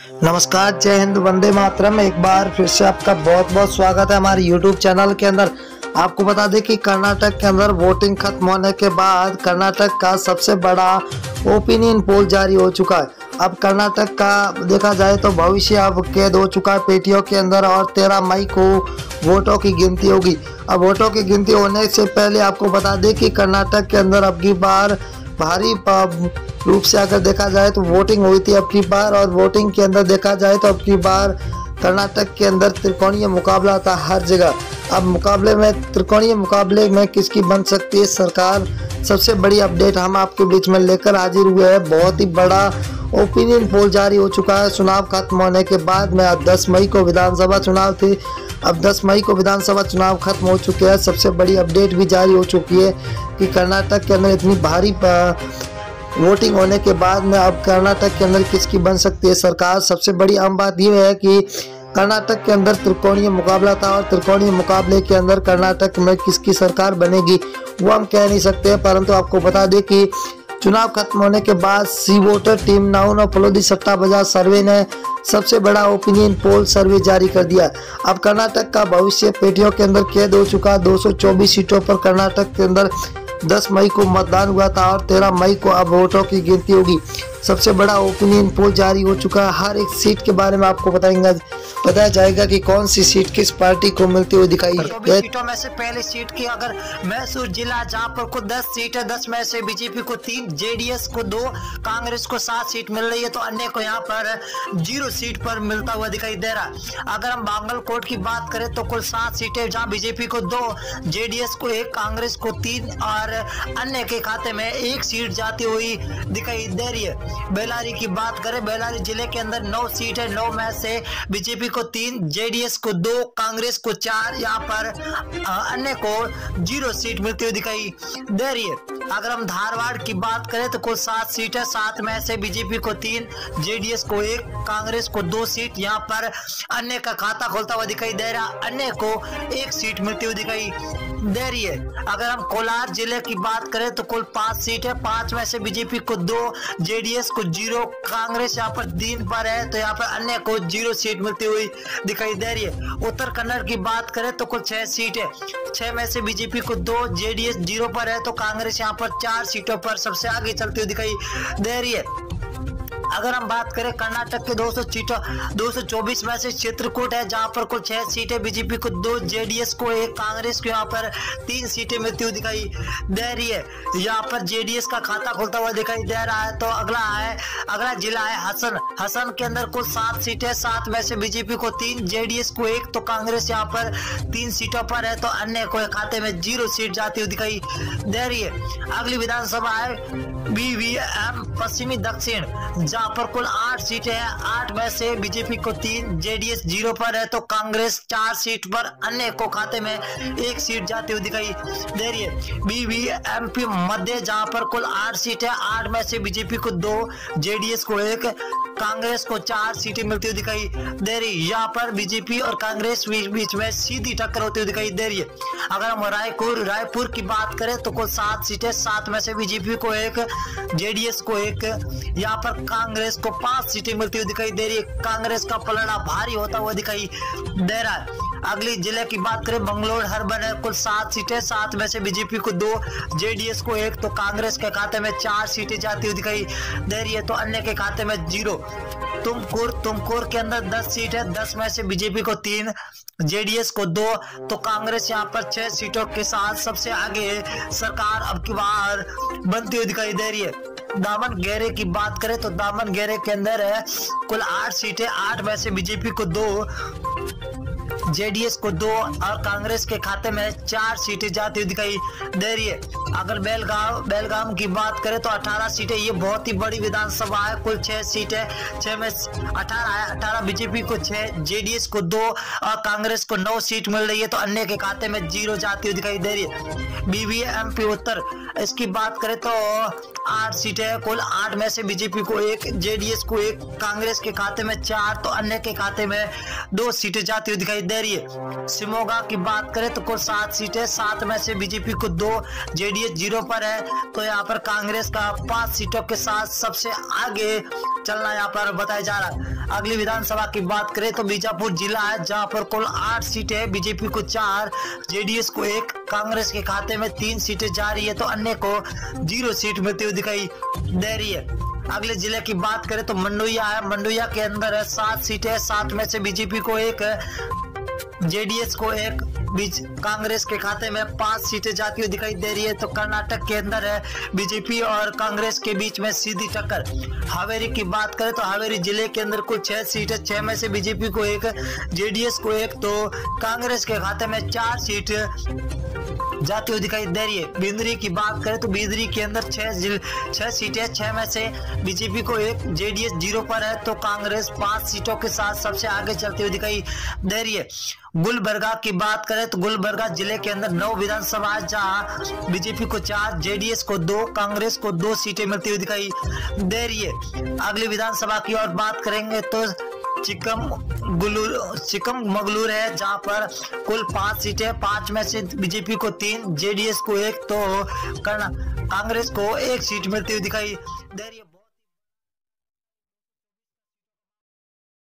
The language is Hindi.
नमस्कार, जय हिंद, वंदे मातरम। एक बार फिर से आपका बहुत बहुत स्वागत है हमारे YouTube चैनल के अंदर। आपको बता दें कि कर्नाटक के अंदर वोटिंग खत्म होने के बाद कर्नाटक का सबसे बड़ा ओपिनियन पोल जारी हो चुका है। अब कर्नाटक का देखा जाए तो भविष्य अब कैद हो चुका है पेटियों के अंदर और 13 मई को वोटों की गिनती होगी। अब वोटों की गिनती होने से पहले आपको बता दें कि कर्नाटक के अंदर अब की बार भारी रूप से अगर देखा जाए तो वोटिंग हुई थी अब की बार, और वोटिंग के अंदर देखा जाए तो अब की बार कर्नाटक के अंदर त्रिकोणीय मुकाबला था हर जगह। अब मुकाबले में त्रिकोणीय मुकाबले में किसकी बन सकती है सरकार, सबसे बड़ी अपडेट हम आपके बीच में लेकर हाजिर हुए हैं। बहुत ही बड़ा ओपिनियन पोल जारी हो चुका है चुनाव खत्म होने के बाद में। अब 10 मई को विधानसभा चुनाव थे, अब 10 मई को विधानसभा चुनाव खत्म हो चुके हैं। सबसे बड़ी अपडेट भी जारी हो चुकी है कि कर्नाटक के अंदर इतनी भारी वोटिंग होने के बाद में अब कर्नाटक के अंदर किसकी बन सकती है सरकार। सबसे बड़ी अहम बात यह है कि कर्नाटक के अंदर त्रिकोणीय मुकाबला था और त्रिकोणीय मुकाबले के अंदर कर्नाटक में किसकी सरकार बनेगी वो हम कह नहीं सकते, परंतु आपको बता दें कि चुनाव खत्म होने के बाद सी वोटर टीम नाउन और फलोदी सट्टा बाजार सर्वे ने सबसे बड़ा ओपिनियन पोल सर्वे जारी कर दिया। अब कर्नाटक का भविष्य पेटियों के अंदर कैद हो चुका। 224 सीटों पर कर्नाटक के अंदर 10 मई को मतदान हुआ था और 13 मई को अब वोटों की गिनती होगी। सबसे बड़ा ओपिनियन पोल जारी हो चुका है। हर एक सीट के बारे में आपको बताया जाएगा कि कौन सी सीट किस पार्टी को मिलती हुई दिखाई दे। सीटों में से पहली सीट की अगर मैसूर जिला जहां पर को 10 सीट है, 10 में से बीजेपी को 3, जेडीएस को 2, कांग्रेस को 7 सीट मिल रही है, तो अन्य को यहाँ पर 0 सीट पर मिलता हुआ दिखाई दे रहा है। अगर हम बांगलकोट की बात करें तो कुल 7 सीटें, जहाँ बीजेपी को 2, जेडीएस को 1, कांग्रेस को 3 और अन्य के खाते में 1 सीट जाती हुई दिखाई दे रही है। बेल्लारी की बात करें, बेल्लारी जिले के अंदर 9 सीट है, 9 में से बीजेपी को 3, जेडीएस को 2, कांग्रेस को 4, यहाँ पर अन्य को 0 सीट मिलती हुई दिखाई दे रही है। अगर हम धारवाड़ की बात करें तो कुल 7 सीट है, 7 में से बीजेपी को 3, जेडीएस को 1, कांग्रेस को 2 सीट, यहाँ पर अन्य का खाता खोलता हुआ दिखाई दे रहा, अन्य को 1 सीट मिलती हुई दिखाई दे रही है। अगर हम कोलार जिले की बात करें तो कुल 5 सीट है, 5 में से बीजेपी को 2, जेडीएस को 0, कांग्रेस यहाँ पर 3 पर है, तो यहाँ पर अन्य को 0 सीट मिलती हुई दिखाई दे रही है। उत्तर कन्नड़ की बात करें तो कुल 6 सीट है, 6 में से बीजेपी को 2, जेडीएस 0 पर है, तो कांग्रेस यहाँ पर 4 सीटों पर सबसे आगे चलती हुई दिखाई दे रही है। अगर हम बात करें कर्नाटक के 200 सीटों 224 में से चित्रकूट है, जहां पर कुल 6 सीटें, बीजेपी को 2, जेडीएस को 1, कांग्रेस को यहाँ पर 3 सीटें मिलती हुई दिखाई दे रही है। यहाँ पर जेडीएस का खाता खुलता हुआ दिखाई दे रहा है। तो अगला जिला है हसन। हसन के अंदर कुल 7 सीटें, 7 में से बीजेपी को 3, जेडीएस को 1, तो कांग्रेस यहाँ पर 3 सीटों पर है, तो अन्य को खाते में 0 सीट जाती हुई दिखाई दे रही है। अगली विधानसभा है बीवीएम पश्चिमी दक्षिण, जहां पर कुल 8 सीटें हैं, 8 में से बीजेपी को 3, जेडीएस 0 पर है, तो कांग्रेस 4 सीट पर, अन्य को खाते में 1 सीट जाती हुई दिखाई दे रही है। बीवीएमपी मध्य, जहां पर कुल 8 सीटें, 8 में से बीजेपी को 2, जेडीएस को 1, कांग्रेस को 4 सीटें मिलती हुई दिखाई दे रही है। यहाँ पर बीजेपी और कांग्रेस बीच में सीधी टक्कर होती हुई दिखाई दे रही है। अगर हम रायपुर की बात करें तो कुल 7 सीटें, 7 में से बीजेपी को 1, जेडीएस को 1, यहाँ पर कांग्रेस को 5 सीटें मिलती हुई दिखाई दे रही है। कांग्रेस का पलड़ा भारी होता हुआ दिखाई दे रहा है। अगली जिले की बात करें बंगलोर हर्बन है, कुल 7 सीटें, 7 में से बीजेपी को 2, जेडीएस को 1, तो कांग्रेस के खाते में 4 सीटें जाती हुई दिखाई दे रही है, तो अन्य के खाते में 0। तुमकुर के अंदर 10 सीट है, 10 में से बीजेपी को 3, जेडीएस को 2, तो कांग्रेस यहाँ पर 6 सीटों के साथ सबसे आगे सरकार अब की बार बनती हुई दिखाई दे रही है। दामनगेरे की बात करें तो दामनगेरे के अंदर है कुल 8 सीटें, 8 में से बीजेपी को 2, जेडीएस को 2 और कांग्रेस के खाते में 4 सीटें जाती हुई दिखाई दे रही है। अगर बेलगाम की बात करें तो 18 सीटें, ये बहुत ही बड़ी विधानसभा है, कुल 6 सीटें, 6 में 18 है, 18 बीजेपी को 6, जेडीएस को 2 और कांग्रेस को 9 सीट मिल रही है, तो अन्य के खाते में 0 जाती हुई दिखाई दे रही है। बीवीएमपी उत्तर, इसकी बात करें तो 8 सीटें है, कुल 8 में से बीजेपी को 1, जेडीएस को 1, कांग्रेस के खाते में 4, तो अन्य के खाते में 2 सीटें जाती हुई दिखाई दे रही है। शिमोगा की बात करें तो कुल 7 सीटें, 7 में से बीजेपी को 2, जेडीएस जेडीएस 0 पर है। तो यहाँ पर कांग्रेस का 5 सीटों के साथ सबसे आगे चलना यहाँ पर बताया जा रहा है। अगली विधानसभा की बात करें तो बीजापुर जिला है, जहां पर कुल 8 सीटें, बीजेपी को 4, जेडीएस को 1, कांग्रेस के खाते में 3 सीटें जा रही है तो अन्य को 0 सीट मिलती हुई दिखाई दे रही है। अगले जिले की बात करें तो मंडुया है, मंडुया के अंदर है 7 सीटें, 7 में से बीजेपी को 1, जेडीएस को 1, कांग्रेस के खाते में 5 सीटें जाती हुई दिखाई दे रही है। तो कर्नाटक के अंदर है बीजेपी और कांग्रेस के बीच में सीधी टक्कर। हावेरी की बात करें तो हावेरी जिले के अंदर कुल 6 सीटें, 6 में से बीजेपी को 1, जेडीएस को 1, तो कांग्रेस के खाते में 4 सीट जाती हुई दिखाई दे रही है। बिंदरी की बात करें तो बिंदरी के अंदर 6 सीटें, 6 में से बीजेपी को 1, जेडीएस 0 पर है तो कांग्रेस 5 सीटों के साथ सबसे आगे चलती हुई दिखाई दे रही है। गुलबर्गा की बात करें तो गुलबर्गा जिले के अंदर 9 विधानसभा है, जहां बीजेपी को 4, जेडीएस को 2, कांग्रेस को 2 सीटें मिलती हुई दिखाई दे रही है। अगली विधानसभा की और बात करेंगे तो चिकमगलूर है, जहां पर कुल 5 सीटें, 5 में से बीजेपी को 3, जेडीएस को 1, तो कांग्रेस को 1 सीट मिलती हुई दिखाई दे रही है।